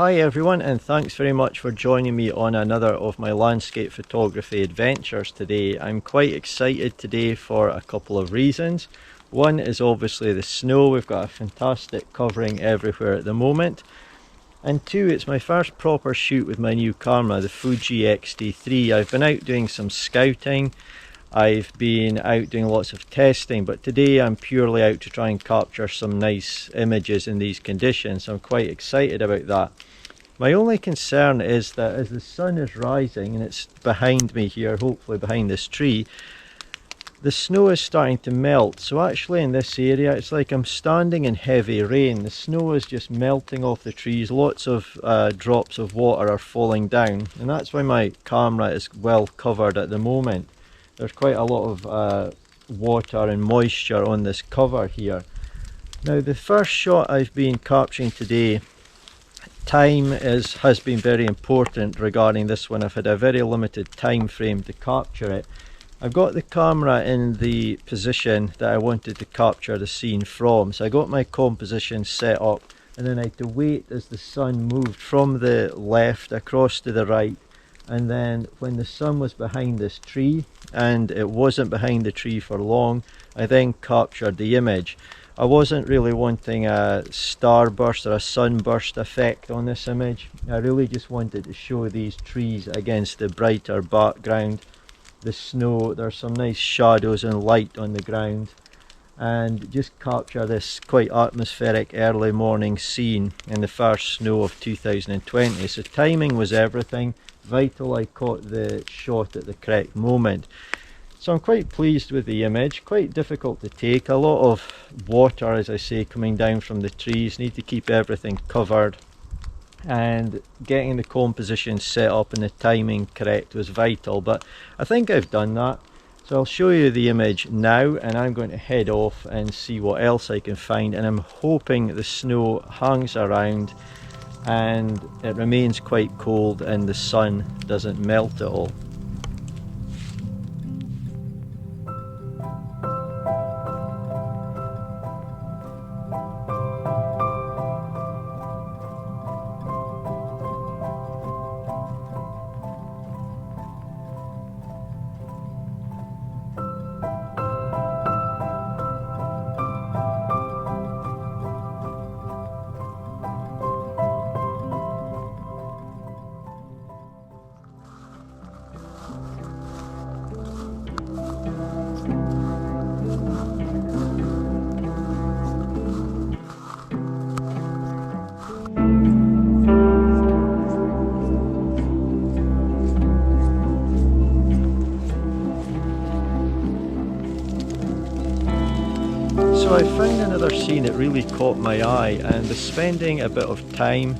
Hi everyone, and thanks very much for joining me on another of my landscape photography adventures today. I'm quite excited today for a couple of reasons. One is obviously the snow. We've got a fantastic covering everywhere at the moment. And two, it's my first proper shoot with my new camera, the Fuji XT3. I've been out doing some scouting. I've been out doing lots of testing, but today I'm purely out to try and capture some nice images in these conditions. So I'm quite excited about that. My only concern is that as the sun is rising, and it's behind me here, hopefully behind this tree, the snow is starting to melt. So actually in this area, it's like I'm standing in heavy rain. The snow is just melting off the trees. Lots of drops of water are falling down, and that's why my camera is well covered at the moment. There's quite a lot of water and moisture on this cover here. Now the first shot I've been capturing today, time has been very important regarding this one. I've had a very limited time frame to capture it. I've got the camera in the position that I wanted to capture the scene from. So I got my composition set up, and then I had to wait as the sun moved from the left across to the right. And then when the sun was behind this tree, and it wasn't behind the tree for long, I then captured the image. I wasn't really wanting a starburst or a sunburst effect on this image. I really just wanted to show these trees against the brighter background. The snow, there's some nice shadows and light on the ground, and just capture this quite atmospheric early morning scene in the first snow of 2020. So timing was everything. Vital I caught the shot at the correct moment. So I'm quite pleased with the image. Quite difficult to take. A lot of water, as I say, coming down from the trees. Need to keep everything covered, and getting the composition set up and the timing correct was vital, but I think I've done that. So I'll show you the image now, and I'm going to head off and see what else I can find, and I'm hoping the snow hangs around and it remains quite cold and the sun doesn't melt at all. So I found another scene that really caught my eye, and spending a bit of time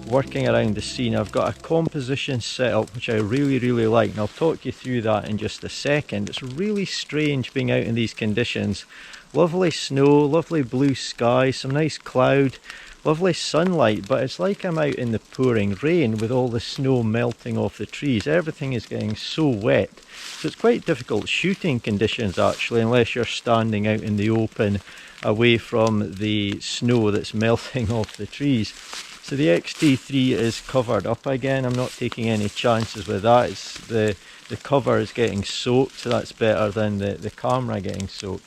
working around the scene. I've got a composition set up which I really like, and I'll talk you through that in just a second. It's really strange being out in these conditions. Lovely snow, lovely blue sky, some nice cloud, lovely sunlight, but it's like I'm out in the pouring rain with all the snow melting off the trees. Everything is getting so wet. So it's quite difficult shooting conditions actually, unless you're standing out in the open away from the snow that's melting off the trees. So the XT3 is covered up again. I'm not taking any chances with that. It's the cover is getting soaked, so that's better than the camera getting soaked.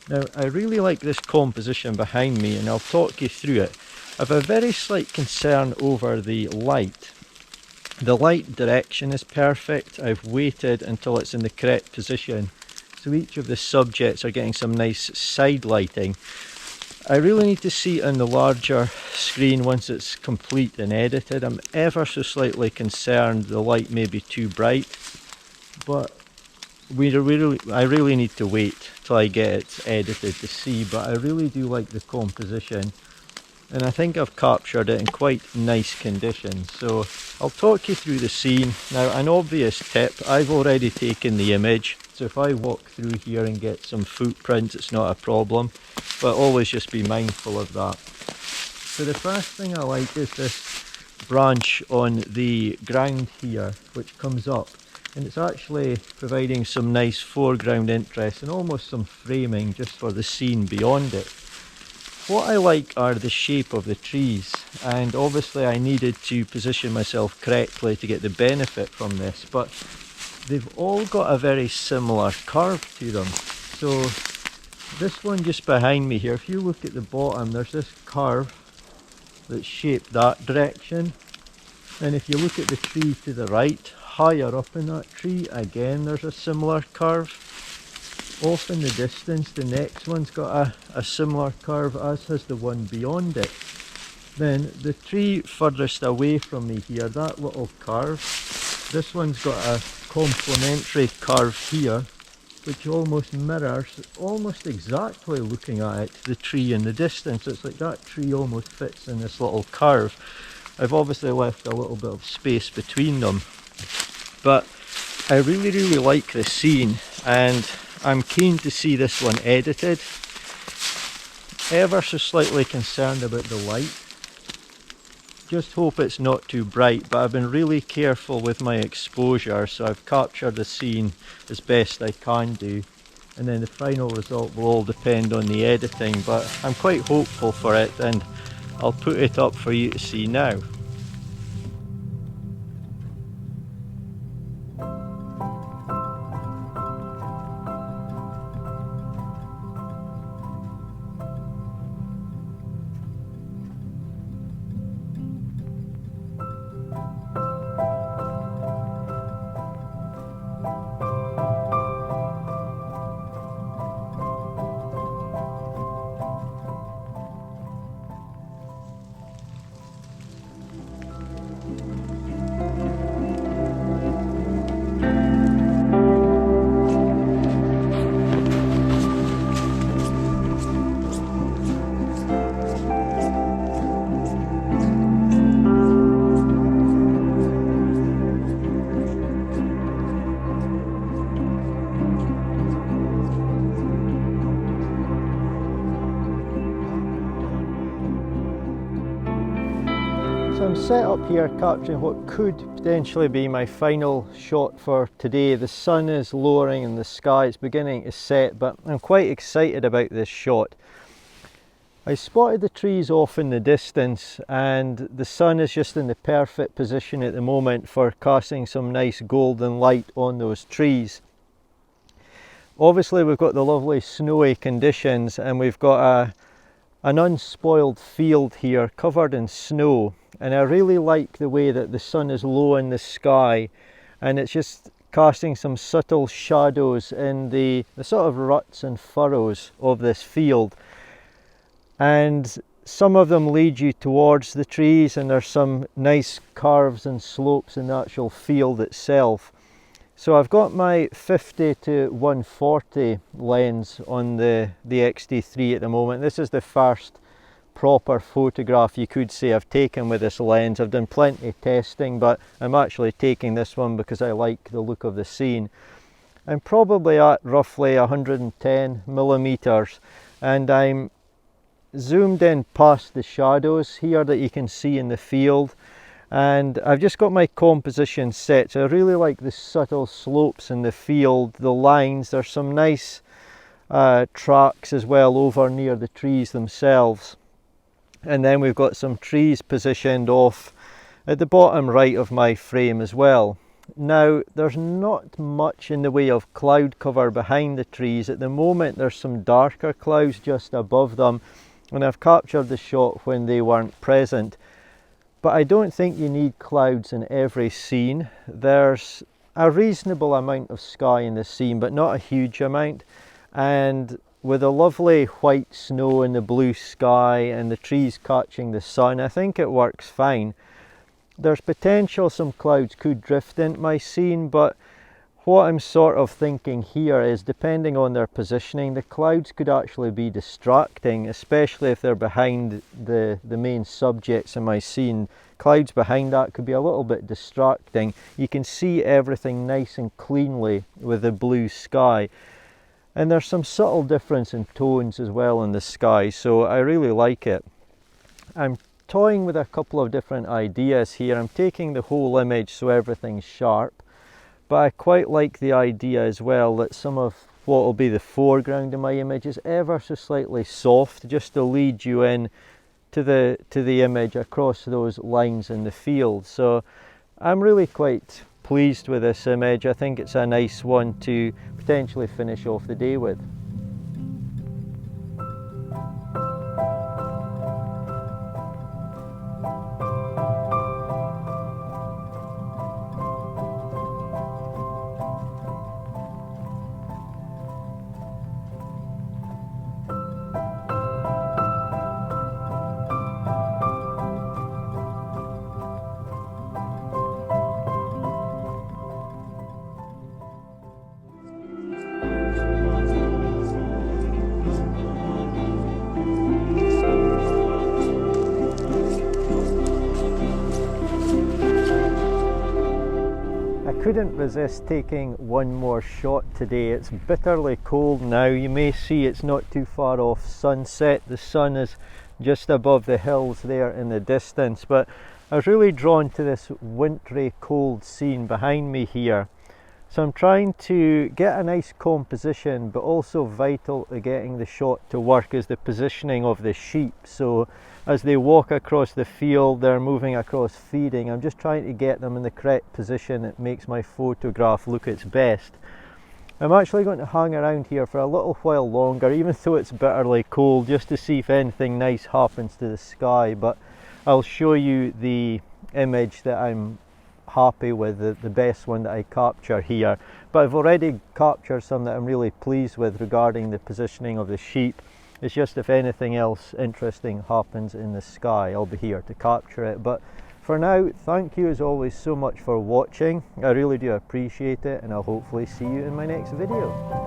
Now I really like this composition behind me, and I'll talk you through it. I have a very slight concern over the light. The light direction is perfect. I've waited until it's in the correct position, so each of the subjects are getting some nice side lighting. I really need to see it on the larger screen once it's complete and edited. I'm ever so slightly concerned the light may be too bright, but I really need to wait till I get it edited to see. But I really do like the composition, and I think I've captured it in quite nice conditions. So I'll talk you through the scene. Now, an obvious tip, I've already taken the image, so if I walk through here and get some footprints, it's not a problem, but always just be mindful of that. So the first thing I like is this branch on the ground here, which comes up, and it's actually providing some nice foreground interest and almost some framing just for the scene beyond it. what I like are the shape of the trees, and obviously I needed to position myself correctly to get the benefit from this, but they've all got a very similar curve to them. So this one just behind me here, if you look at the bottom, there's this curve that's shaped that direction, and if you look at the tree to the right, higher up in that tree, again there's a similar curve. Off in the distance, the next one's got a similar curve, as has the one beyond it. Then the tree furthest away from me here, that little curve, this one's got a complementary curve here, which almost mirrors, almost exactly looking at it, the tree in the distance. It's like that tree almost fits in this little curve. I've obviously left a little bit of space between them, but I really like this scene, and I'm keen to see this one edited. Ever so slightly concerned about the light. Just hope it's not too bright, but I've been really careful with my exposure, so I've captured the scene as best I can do, and then the final result will all depend on the editing, but I'm quite hopeful for it, and I'll put it up for you to see now. So I'm set up here capturing what could potentially be my final shot for today. The sun is lowering and the sky is beginning to set, but I'm quite excited about this shot. I spotted the trees off in the distance, and the sun is just in the perfect position at the moment for casting some nice golden light on those trees. Obviously we've got the lovely snowy conditions, and we've got an unspoiled field here covered in snow, and I really like the way that the sun is low in the sky, and it's just casting some subtle shadows in the sort of ruts and furrows of this field. And some of them lead you towards the trees, and there's some nice curves and slopes in the actual field itself. So I've got my 50 to 140 lens on the XT3 at the moment. This is the first proper photograph, you could say, I've taken with this lens. I've done plenty of testing, but I'm actually taking this one because I like the look of the scene. I'm probably at roughly 110 millimeters, and I'm zoomed in past the shadows here that you can see in the field, and I've just got my composition set. So I really like the subtle slopes in the field, the lines. There's some nice tracks as well over near the trees themselves, and then we've got some trees positioned off at the bottom right of my frame as well. Now there's not much in the way of cloud cover behind the trees at the moment. There's some darker clouds just above them, and I've captured the shot when they weren't present. But I don't think you need clouds in every scene. There's a reasonable amount of sky in the scene, but not a huge amount, and with a lovely white snow and the blue sky and the trees catching the sun, I think it works fine. There's potential some clouds could drift into my scene, but what I'm sort of thinking here is, depending on their positioning, the clouds could actually be distracting, especially if they're behind the main subjects in my scene. Clouds behind that could be a little bit distracting. You can see everything nice and cleanly with the blue sky. And there's some subtle difference in tones as well in the sky, so I really like it. I'm toying with a couple of different ideas here. I'm taking the whole image so everything's sharp, but I quite like the idea as well that some of what will be the foreground of my image is ever so slightly soft, just to lead you in to the image across those lines in the field. So I'm really quite pleased with this image. I think it's a nice one to potentially finish off the day with. Couldn't resist taking one more shot today. It's bitterly cold now. You may see it's not too far off sunset. The sun is just above the hills there in the distance, but I was really drawn to this wintry cold scene behind me here. So I'm trying to get a nice composition, but also vital to getting the shot to work is the positioning of the sheep. So as they walk across the field, they're moving across feeding. I'm just trying to get them in the correct position that makes my photograph look its best. I'm actually going to hang around here for a little while longer, even though it's bitterly cold, just to see if anything nice happens to the sky. But I'll show you the image that I'm happy with, the best one that I capture here. But I've already captured some that I'm really pleased with regarding the positioning of the sheep. It's just if anything else interesting happens in the sky, I'll be here to capture it. But for now, thank you as always so much for watching. I really do appreciate it, and I'll hopefully see you in my next video.